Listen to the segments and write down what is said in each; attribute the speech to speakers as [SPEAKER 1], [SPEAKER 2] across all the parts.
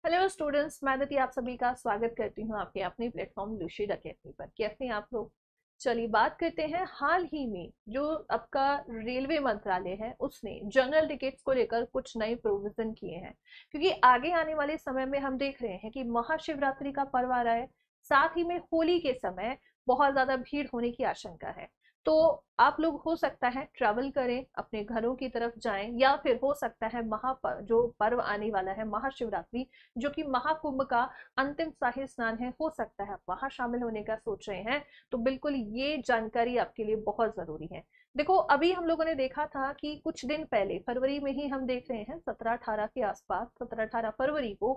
[SPEAKER 1] Hello students, मैं अदिति आप सभी का स्वागत करती हूँ आपके अपने प्लेटफॉर्म लुसिड अकेडमी पर। कैसे हैं आप लोग? चलिए बात करते हैं। हाल ही में जो आपका रेलवे मंत्रालय है उसने जनरल टिकट्स को लेकर कुछ नए प्रोविजन किए हैं, क्योंकि आगे आने वाले समय में हम देख रहे हैं कि महाशिवरात्रि का पर्व आ रहा है। साथ ही में होली के समय बहुत ज्यादा भीड़ होने की आशंका है। तो आप लोग हो सकता है ट्रैवल करें, अपने घरों की तरफ जाएं, या फिर हो सकता है जो पर्व आने वाला है महाशिवरात्रि, जो कि महाकुंभ का अंतिम शाही स्नान है, हो सकता है आप वहां शामिल होने का सोच रहे हैं। तो बिल्कुल ये जानकारी आपके लिए बहुत जरूरी है। देखो, अभी हम लोगों ने देखा था कि कुछ दिन पहले फरवरी में ही हम देख रहे हैं 17-18 के आसपास, 17-18 फरवरी को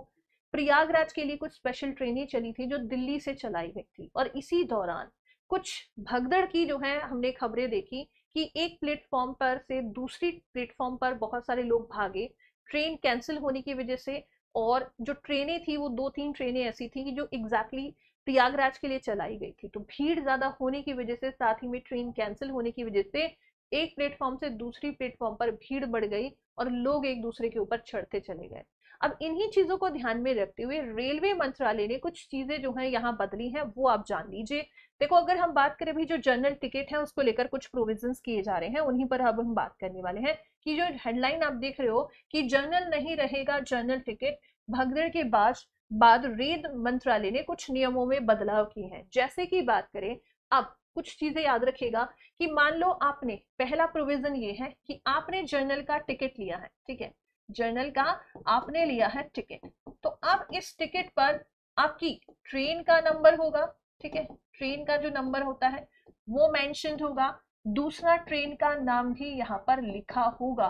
[SPEAKER 1] प्रयागराज के लिए कुछ स्पेशल ट्रेनें चली थी जो दिल्ली से चलाई गई थी। और इसी दौरान कुछ भगदड़ की जो है हमने खबरें देखी कि एक प्लेटफॉर्म पर से दूसरी प्लेटफॉर्म पर बहुत सारे लोग भागे, ट्रेन कैंसिल होने की वजह से। और जो ट्रेनें थी वो 2-3 ट्रेनें ऐसी थी कि जो एग्जैक्टली प्रयागराज के लिए चलाई गई थी। तो भीड़ ज्यादा होने की वजह से, साथ ही में ट्रेन कैंसिल होने की वजह से एक प्लेटफॉर्म से दूसरी प्लेटफॉर्म पर भीड़ बढ़ गई और लोग एक दूसरे के ऊपर चढ़ते चले गए। अब इन्हीं चीजों को ध्यान में रखते हुए रेलवे मंत्रालय ने कुछ चीजें जो है यहाँ बदली हैं, वो आप जान लीजिए। देखो, अगर हम बात करें भी जो जनरल टिकट है उसको लेकर कुछ प्रोविजंस किए जा रहे हैं, उन्हीं पर अब हम बात करने वाले हैं। कि जो हेडलाइन आप देख रहे हो कि जनरल नहीं रहेगा जनरल टिकट, भगदड़ के बाद रेल मंत्रालय ने कुछ नियमों में बदलाव किए हैं। जैसे कि बात करें, अब कुछ चीजें याद रखिएगा कि मान लो आपने, पहला प्रोविजन ये है कि आपने जर्नल का टिकट लिया है, ठीक है, जर्नल का आपने लिया है टिकट। तो अब इस टिकट पर आपकी ट्रेन का नंबर होगा, ठीक है, ट्रेन का जो नंबर होता है वो मेंशन होगा। दूसरा, ट्रेन का नाम भी यहाँ पर लिखा होगा।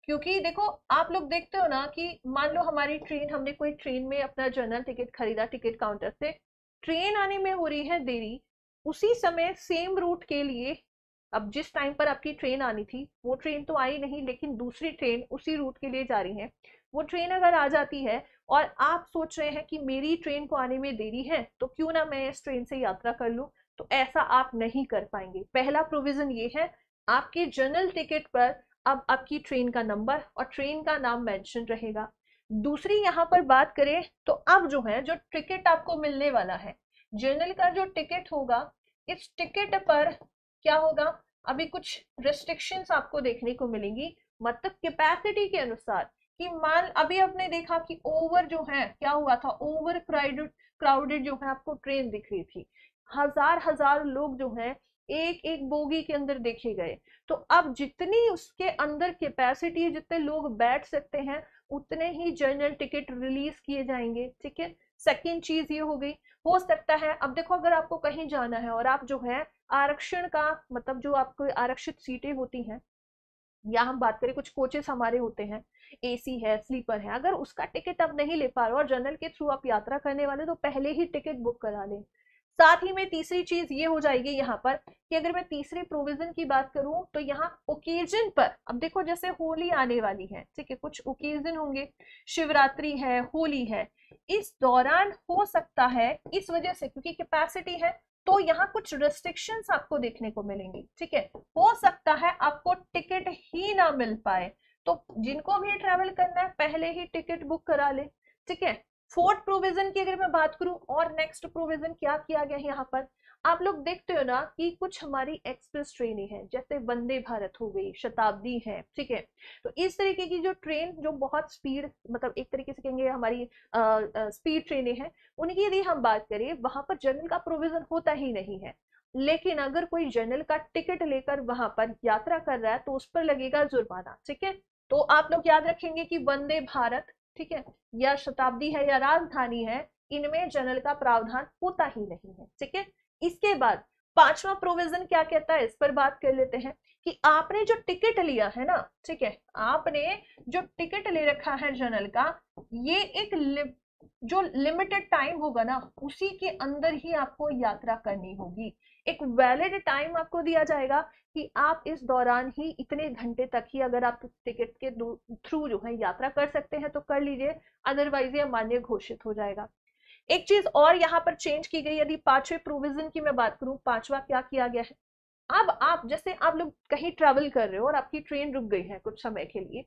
[SPEAKER 1] क्योंकि देखो, आप लोग देखते हो ना कि मान लो हमारी ट्रेन, हमने कोई ट्रेन में अपना जनरल टिकट खरीदा टिकट काउंटर से, ट्रेन आने में हो रही है देरी, उसी समय सेम रूट के लिए, अब जिस टाइम पर आपकी ट्रेन आनी थी वो ट्रेन तो आई नहीं, लेकिन दूसरी ट्रेन उसी रूट के लिए जा रही है। वो ट्रेन अगर आ जाती है और आप सोच रहे हैं कि मेरी ट्रेन को आने में देरी है तो क्यों ना मैं इस ट्रेन से यात्रा कर लूं, तो ऐसा आप नहीं कर पाएंगे। पहला प्रोविजन ये है, आपके जनरल टिकट पर अब आपकी ट्रेन का नंबर और ट्रेन का नाम मेंशन रहेगा। दूसरी यहाँ पर बात करें तो अब जो है, जो टिकट आपको मिलने वाला है, जनरल का जो टिकट होगा, इस टिकट पर क्या होगा, अभी कुछ रिस्ट्रिक्शंस आपको देखने को मिलेंगी, मतलब कैपेसिटी के अनुसार। कि मान, अभी आपने देखा कि ओवर जो है क्या हुआ था, ओवर क्राउडेड क्राउडेड जो है आपको ट्रेन दिख रही थी, हजार हजार लोग जो है एक एक बोगी के अंदर देखे गए। तो अब जितनी उसके अंदर कैपेसिटी है, जितने लोग बैठ सकते हैं, उतने ही जनरल टिकट रिलीज किए जाएंगे, ठीक है। सेकेंड चीज ये हो गई। हो सकता है, अब देखो, अगर आपको कहीं जाना है और आप जो है आरक्षण का, मतलब जो आपको आरक्षित सीटें होती हैं, या हम बात करें कुछ कोचेस हमारे होते हैं, एसी है, स्लीपर है, अगर उसका टिकट आप नहीं ले पा रहे हो और जनरल के थ्रू आप यात्रा करने वाले, तो पहले ही टिकट बुक करा लें। साथ ही में तीसरी चीज ये हो जाएगी यहाँ पर कि अगर मैं तीसरे प्रोविजन की बात करूं तो यहाँ ओकेजन पर, अब देखो जैसे होली आने वाली है, ठीक है, कुछ ओकेजन होंगे, शिवरात्रि है, होली है, इस दौरान हो सकता है, इस वजह से क्योंकि कैपेसिटी है, तो यहाँ कुछ रेस्ट्रिक्शंस आपको देखने को मिलेंगी, ठीक है। हो सकता है आपको टिकट ही ना मिल पाए, तो जिनको भी ट्रेवल करना है पहले ही टिकट बुक करा ले, ठीक है। फोर्थ प्रोविजन की अगर मैं बात करूं, और नेक्स्ट प्रोविजन क्या किया गया है यहाँ पर, आप लोग देखते हो ना कि कुछ हमारी एक्सप्रेस ट्रेनें हैं, जैसे वंदे भारत हो गई, शताब्दी है, ठीक है। तो इस तरीके की जो ट्रेन जो बहुत स्पीड, मतलब एक तरीके से कहेंगे हमारी स्पीड ट्रेनें हैं, उनकी यदि हम बात करें, वहां पर जनरल का प्रोविजन होता ही नहीं है। लेकिन अगर कोई जनरल का टिकट लेकर वहां पर यात्रा कर रहा है तो उस पर लगेगा जुर्माना, ठीक है। तो आप लोग याद रखेंगे कि वंदे भारत, ठीक है, या शताब्दी है या राजधानी है, इनमें जनरल का प्रावधान होता ही नहीं है, ठीक है। इसके बाद पांचवा प्रोविजन क्या कहता है, इस पर बात कर लेते हैं। कि आपने जो टिकट लिया है ना, ठीक है, आपने जो टिकट ले रखा है जनरल का, ये एक जो लिमिटेड टाइम होगा ना, उसी के अंदर ही आपको यात्रा करनी होगी। एक वैलिड टाइम आपको दिया जाएगा कि आप इस दौरान ही इतने घंटे तक ही, अगर आप टिकट के थ्रू जो है यात्रा कर सकते हैं तो कर लीजिए, अदरवाइज ये मान्य घोषित हो जाएगा। एक चीज और यहाँ पर चेंज की गई, यदि पांचवे प्रोविजन की मैं बात करूं, पांचवा क्या किया गया है, अब आप जैसे आप लोग कहीं ट्रैवल कर रहे हो और आपकी ट्रेन रुक गई है कुछ समय के लिए,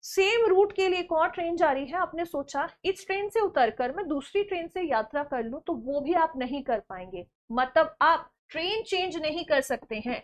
[SPEAKER 1] सेम रूट के लिए एक और ट्रेन जा रही है, आपने सोचा इस ट्रेन से उतरकर मैं दूसरी ट्रेन से यात्रा कर लूं, तो वो भी आप नहीं कर पाएंगे। मतलब आप ट्रेन चेंज नहीं कर सकते हैं,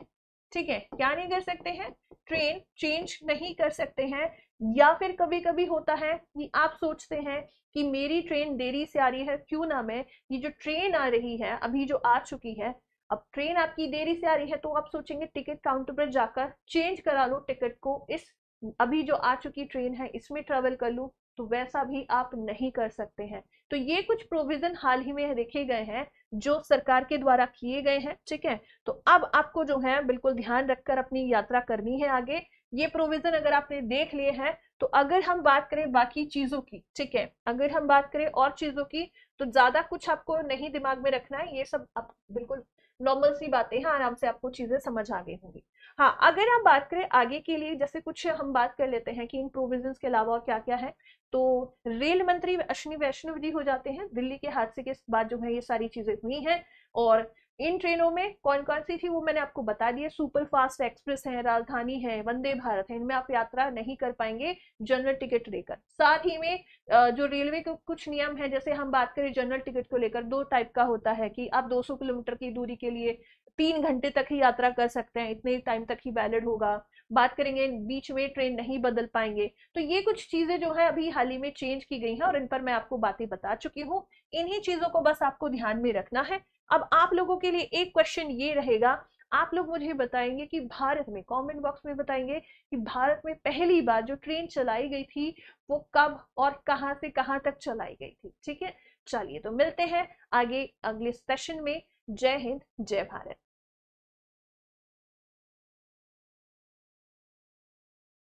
[SPEAKER 1] ठीक है, क्या नहीं कर सकते हैं, ट्रेन चेंज नहीं कर सकते हैं। या फिर कभी कभी होता है कि आप सोचते हैं कि मेरी ट्रेन देरी से आ रही है, क्यों ना मैं ये जो ट्रेन आ रही है अभी जो आ चुकी है, अब ट्रेन आपकी देरी से आ रही है, तो आप सोचेंगे टिकट काउंटर पर जाकर चेंज करा लो टिकट को, इस अभी जो आ चुकी ट्रेन है इसमें ट्रेवल कर लूं, तो वैसा भी आप नहीं कर सकते हैं। तो ये कुछ प्रोविजन हाल ही में देखे गए हैं जो सरकार के द्वारा किए गए हैं, ठीक है। तो अब आपको जो है बिल्कुल ध्यान रखकर अपनी यात्रा करनी है आगे। ये प्रोविजन अगर आपने देख लिए हैं, तो अगर हम बात करें बाकी चीजों की, ठीक है, अगर हम बात करें और चीजों की, तो ज्यादा कुछ आपको नहीं दिमाग में रखना है, ये सब आप बिल्कुल नॉर्मल सी बातें हैं, आराम से आपको चीजें समझ आ गई होंगी। हाँ, अगर हम बात करें आगे के लिए, जैसे कुछ हम बात कर लेते हैं कि इन प्रोविजंस के अलावा क्या क्या है, तो रेल मंत्री अश्विनी वैष्णव जी हो जाते हैं, दिल्ली के हादसे के बाद जो है ये सारी चीजें हुई हैं। और इन ट्रेनों में कौन कौन सी थी वो मैंने आपको बता दिया, सुपर फास्ट एक्सप्रेस है, राजधानी है, वंदे भारत है, इनमें आप यात्रा नहीं कर पाएंगे जनरल टिकट लेकर। साथ ही में जो रेलवे के कुछ नियम है, जैसे हम बात करें जनरल टिकट को लेकर, दो टाइप का होता है कि आप 200 किलोमीटर की दूरी के लिए 3 घंटे तक ही यात्रा कर सकते हैं, इतने टाइम तक ही वैलिड होगा। बात करेंगे बीच में ट्रेन नहीं बदल पाएंगे। तो ये कुछ चीजें जो है अभी हाल ही में चेंज की गई हैं और इन पर मैं आपको बातें बता चुकी हूँ। इन्हीं चीजों को बस आपको ध्यान में रखना है। अब आप लोगों के लिए एक क्वेश्चन ये रहेगा, आप लोग मुझे बताएंगे कि भारत में, कमेंट बॉक्स में बताएंगे कि भारत में पहली बार जो ट्रेन चलाई गई थी वो कब और कहां से कहां तक चलाई गई थी, ठीक है। चलिए, तो मिलते हैं आगे अगले सेशन में। जय हिंद, जय भारत।